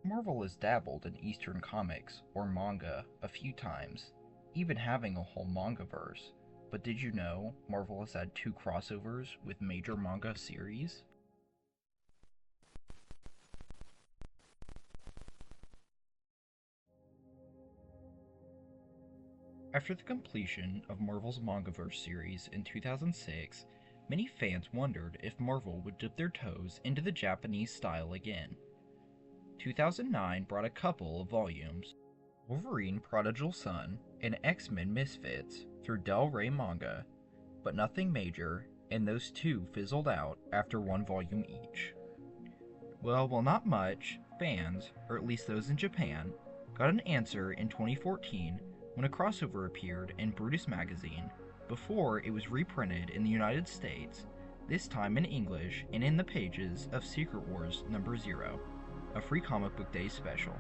Marvel has dabbled in Eastern comics, or manga, a few times, even having a whole mangaverse. But did you know Marvel has had two crossovers with major manga series? After the completion of Marvel's Mangaverse series in 2006, many fans wondered if Marvel would dip their toes into the Japanese style again. 2009 brought a couple of volumes, Wolverine Prodigal Son and X-Men Misfits, through Del Rey Manga, but nothing major, and those two fizzled out after one volume each. Well, not much, fans, or at least those in Japan, got an answer in 2014 when a crossover appeared in Brutus magazine before it was reprinted in the United States, this time in English and in the pages of Secret Wars number 0, a free comic book day special.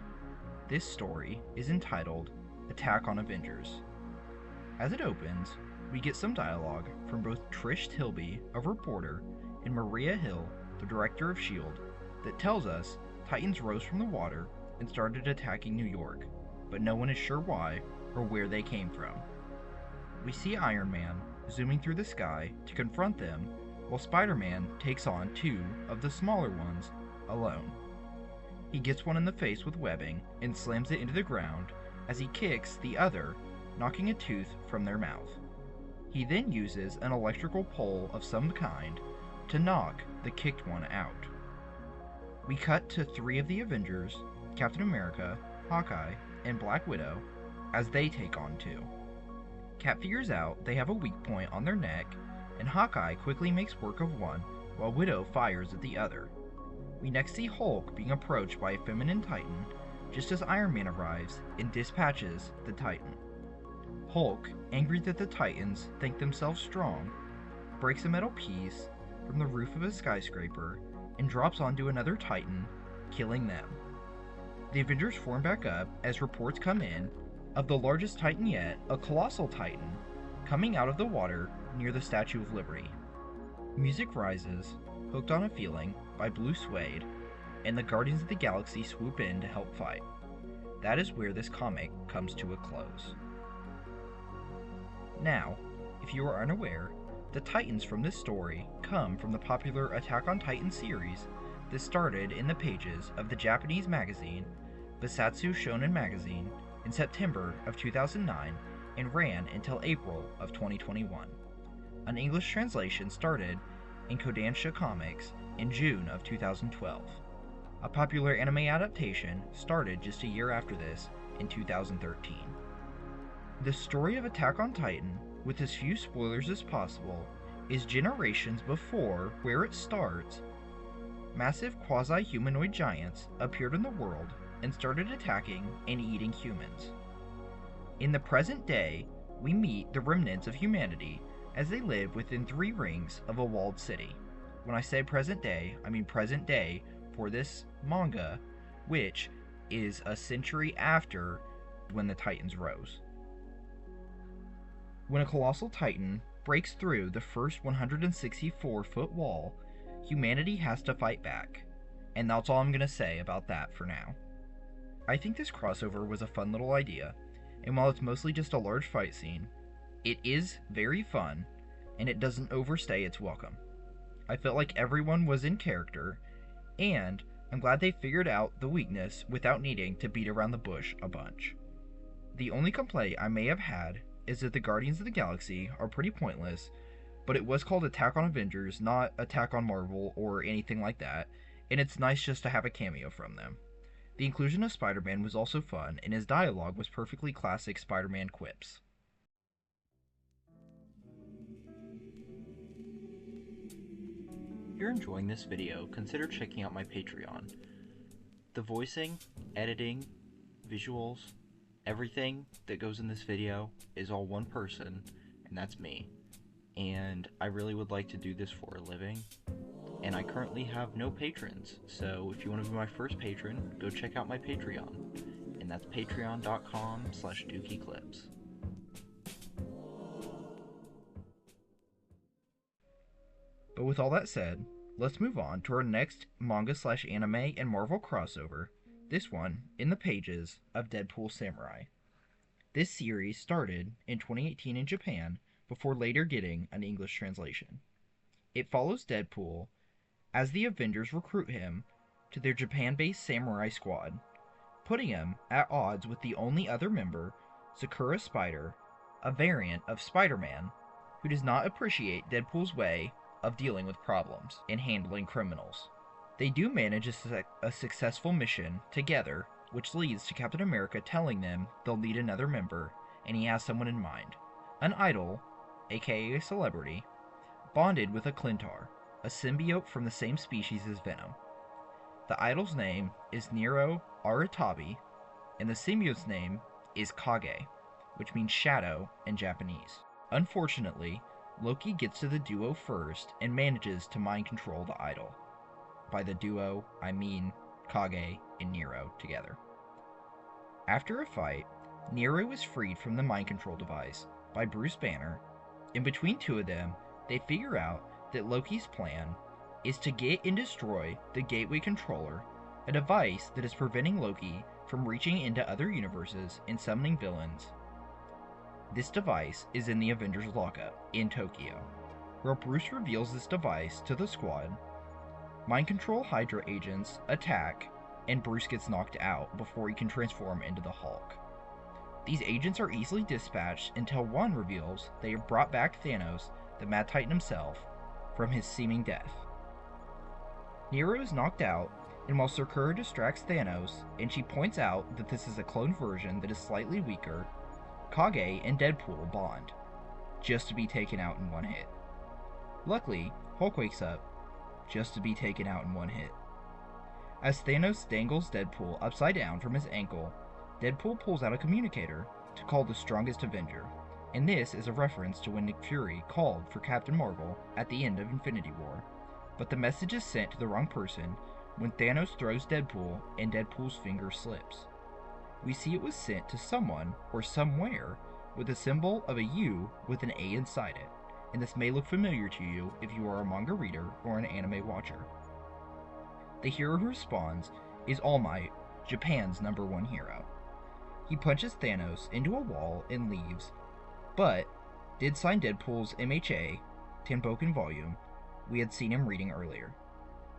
This story is entitled Attack on Avengers. As it opens, we get some dialogue from both Trish Tilby, a reporter, and Maria Hill, the director of S.H.I.E.L.D., that tells us Titans rose from the water and started attacking New York, but no one is sure why or where they came from. We see Iron Man zooming through the sky to confront them, while Spider-Man takes on two of the smaller ones alone. He gets one in the face with webbing and slams it into the ground as he kicks the other, knocking a tooth from their mouth. He then uses an electrical pole of some kind to knock the kicked one out. We cut to three of the Avengers, Captain America, Hawkeye, and Black Widow, as they take on two. Cap figures out they have a weak point on their neck, and Hawkeye quickly makes work of one while Widow fires at the other. We next see Hulk being approached by a feminine Titan just as Iron Man arrives and dispatches the Titan. Hulk, angry that the Titans think themselves strong, breaks a metal piece from the roof of a skyscraper and drops onto another Titan, killing them. The Avengers form back up as reports come in of the largest Titan yet, a colossal Titan, coming out of the water near the Statue of Liberty. Music rises, Hooked on a Feeling by Blue Suede, and the Guardians of the Galaxy swoop in to help fight. That is where this comic comes to a close. Now, if you are unaware, the Titans from this story come from the popular Attack on Titan series that started in the pages of the Japanese magazine Bisatsu Shonen Magazine in September of 2009 and ran until April of 2021. An English translation started in Kodansha Comics in June of 2012. A popular anime adaptation started just a year after this in 2013. The story of Attack on Titan, with as few spoilers as possible, is generations before where it starts. Massive quasi-humanoid giants appeared in the world and started attacking and eating humans. In the present day, we meet the remnants of humanity as they live within 3 rings of a walled city. When I say present day, I mean present day for this manga, which is a century after when the Titans rose. When a colossal Titan breaks through the first 164-foot wall, humanity has to fight back. And that's all I'm going to say about that for now. I think this crossover was a fun little idea, and while it's mostly just a large fight scene, it is very fun, and it doesn't overstay its welcome. I felt like everyone was in character, and I'm glad they figured out the weakness without needing to beat around the bush a bunch. The only complaint I may have had is that the Guardians of the Galaxy are pretty pointless, but it was called Attack on Avengers, not Attack on Marvel or anything like that, and it's nice just to have a cameo from them. The inclusion of Spider-Man was also fun, and his dialogue was perfectly classic Spider-Man quips. If you're enjoying this video, consider checking out my Patreon. The voicing, editing, visuals, everything that goes in this video is all one person, and that's me. And I really would like to do this for a living, and I currently have no patrons, so if you want to be my first patron, go check out my Patreon, and that's patreon.com/dookieclips. But with all that said, let's move on to our next manga/anime and Marvel crossover, this one in the pages of Deadpool Samurai. This series started in 2018 in Japan before later getting an English translation. It follows Deadpool as the Avengers recruit him to their Japan-based samurai squad, putting him at odds with the only other member, Sakura Spider, a variant of Spider-Man, who does not appreciate Deadpool's way of dealing with problems and handling criminals. They do manage a successful mission together, which leads to Captain America telling them they'll need another member, and he has someone in mind. An idol, aka a celebrity, bonded with a Clintar, a symbiote from the same species as Venom. The idol's name is Nero Aratabi, and the symbiote's name is Kage, which means shadow in Japanese. Unfortunately, Loki gets to the duo first and manages to mind control the idol. By the duo, I mean Kage and Nero together. After a fight, Nero is freed from the mind control device by Bruce Banner, and between two of them, they figure out that Loki's plan is to get and destroy the Gateway Controller, a device that is preventing Loki from reaching into other universes and summoning villains. This device is in the Avengers lockup in Tokyo, where Bruce reveals this device to the squad. Mind control Hydra agents attack, and Bruce gets knocked out before he can transform into the Hulk. These agents are easily dispatched until one reveals they have brought back Thanos, the Mad Titan himself, from his seeming death. Nero is knocked out, and while Sakura distracts Thanos, and she points out that this is a cloned version that is slightly weaker, Kage and Deadpool bond, just to be taken out in one hit. Luckily, Hulk wakes up, just to be taken out in one hit. As Thanos dangles Deadpool upside down from his ankle, Deadpool pulls out a communicator to call the strongest Avenger, and this is a reference to when Nick Fury called for Captain Marvel at the end of Infinity War. But the message is sent to the wrong person when Thanos throws Deadpool and Deadpool's finger slips. We see it was sent to someone or somewhere with a symbol of a U with an A inside it, and this may look familiar to you if you are a manga reader or an anime watcher. The hero who responds is All Might, Japan's #1 hero. He punches Thanos into a wall and leaves, but did sign Deadpool's MHA, Tenboken volume, we had seen him reading earlier.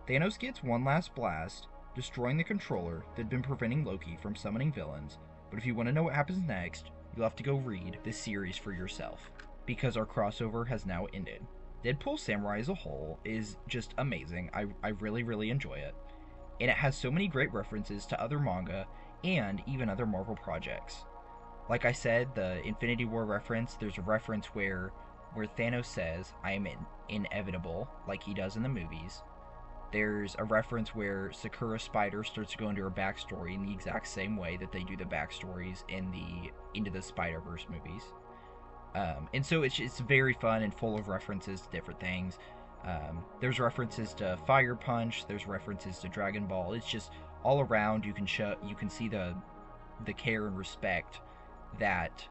Thanos gets one last blast, destroying the controller that had been preventing Loki from summoning villains, but if you want to know what happens next, you'll have to go read this series for yourself, because our crossover has now ended. Deadpool Samurai as a whole is just amazing. I really enjoy it, and it has so many great references to other manga and even other Marvel projects. Like I said, the Infinity War reference, there's a reference where Thanos says, "I am inevitable," like he does in the movies. There's a reference where Sakura Spider starts to go into her backstory in the exact same way that they do the backstories in the Into the Spider-Verse movies. And so it's very fun and full of references to different things. There's references to Fire Punch, there's references to Dragon Ball. It's just all around. You can see the care and respect that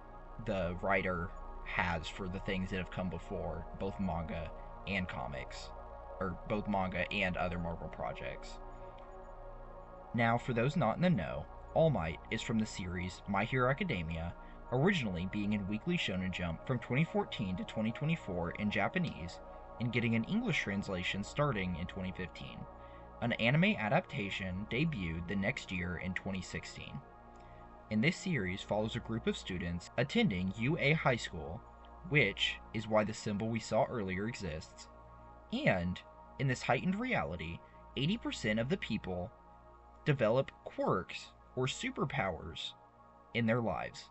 the writer has for the things that have come before, both manga and comics, or both manga and other Marvel projects. Now, for those not in the know, All Might is from the series My Hero Academia, originally being in Weekly Shonen Jump from 2014 to 2024 in Japanese, and getting an English translation starting in 2015. An anime adaptation debuted the next year in 2016. And this series follows a group of students attending UA High School, which is why the symbol we saw earlier exists. And, in this heightened reality, 80% of the people develop quirks or superpowers in their lives.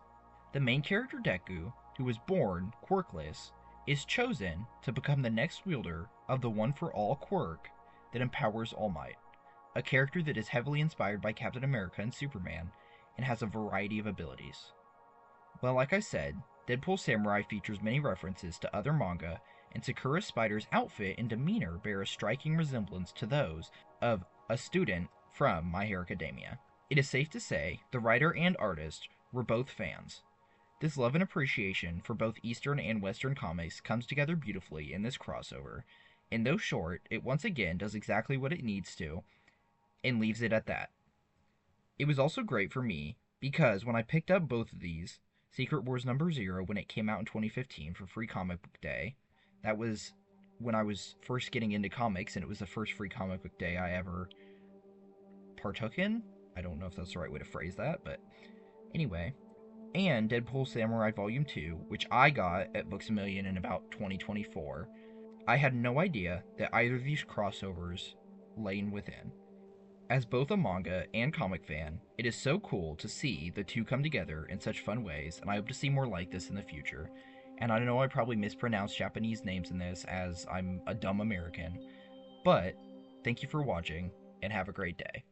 The main character Deku, who was born quirkless, is chosen to become the next wielder of the one-for-all quirk that empowers All Might, a character that is heavily inspired by Captain America and Superman, and has a variety of abilities. Well, like I said, Deadpool Samurai features many references to other manga, and Sakura Spider's outfit and demeanor bear a striking resemblance to those of a student from My Hero Academia. It is safe to say the writer and artist were both fans. This love and appreciation for both Eastern and Western comics comes together beautifully in this crossover, and though short, it once again does exactly what it needs to, and leaves it at that. It was also great for me because when I picked up both of these, Secret Wars number 0 when it came out in 2015 for Free Comic Book Day, that was when I was first getting into comics and it was the first Free Comic Book Day I ever partook in. I don't know if that's the right way to phrase that, but anyway. And Deadpool Samurai Volume 2, which I got at Books A Million in about 2024. I had no idea that either of these crossovers lay within. As both a manga and comic fan, it is so cool to see the two come together in such fun ways, and I hope to see more like this in the future. And I know I probably mispronounced Japanese names in this as I'm a dumb American, but thank you for watching, and have a great day.